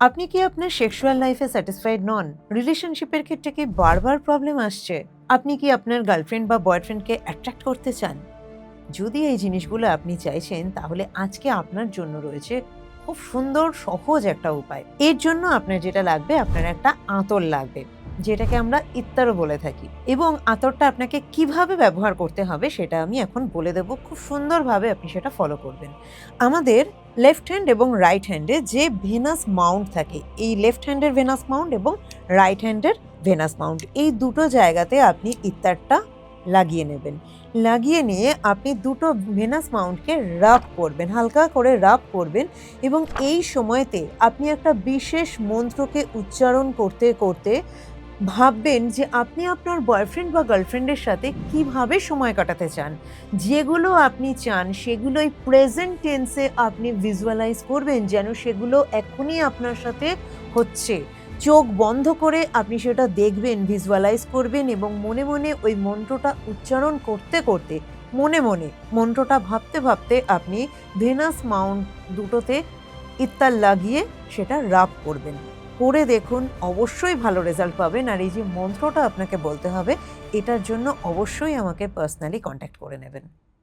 আপনি কি আপনার সেক্সুয়াল লাইফে স্যাটিসফাইড নন? রিলেশনশিপের ক্ষেত্রে কি বারবার প্রবলেম আসছে? আপনি কি আপনার গার্লফ্রেন্ড বা বয়ফ্রেন্ডকে অ্যাট্রাক্ট করতে চান? যদি এই জিনিসগুলো আপনি চাইছেন, তাহলে আজকে আপনার জন্য রয়েছে খুব সুন্দর সহজ একটা উপায়। এর জন্য আপনার যেটা লাগবে, আপনার একটা আঁতর লাগবে, যেটাকে আমরা ইত্তারও বলে থাকি। এবং আঁতরটা আপনাকে কিভাবে ব্যবহার করতে হবে সেটা আমি এখন বলে দেব। খুব সুন্দরভাবে আপনি সেটা ফলো করবেন। আমাদের লেফট হ্যান্ড এবং রাইট হ্যান্ডে যে ভেনাস মাউন্ট থাকে, এই লেফট হ্যান্ডের ভেনাস মাউন্ট এবং রাইট হ্যান্ডের ভেনাস মাউন্ট, এই দুটো জায়গাতে আপনি ইত্তারটা লাগিয়ে নেবেন। লাগিয়ে নিয়ে আপনি দুটো ভেনাস মাউন্টকে রাব করবেন, হালকা করে রাব করবেন এবং এই সময়তে আপনি একটা বিশেষ মন্ত্রকে উচ্চারণ করতে করতে ভাববেন যে আপনি আপনার বয়ফ্রেন্ড বা গার্লফ্রেন্ডের সাথে কিভাবে সময় কাটাতে চান। যেগুলো আপনি চান সেগুলোই প্রেজেন্ট টেন্সে আপনি ভিজুয়ালাইজ করবেন, যেন সেগুলো এখনই আপনার সাথে হচ্ছে। চোখ বন্ধ করে আপনি সেটা দেখবেন, ভিজুয়ালাইজ করবেন এবং মনে মনে ওই মন্ত্রটা উচ্চারণ করতে করতে, মনে মনে মন্ত্রটা ভাবতে ভাবতে আপনি ভেনাস মাউন্ট দুটোতে ইত্তার লাগিয়ে সেটা রাব করবেন। করে দেখুন, অবশ্যই ভালো রেজাল্ট পাবেন। আর এই যে মন্ত্রটা আপনাকে বলতে হবে, এটার জন্য অবশ্যই আমাকে পার্সোনালি কনট্যাক্ট করে নেবেন।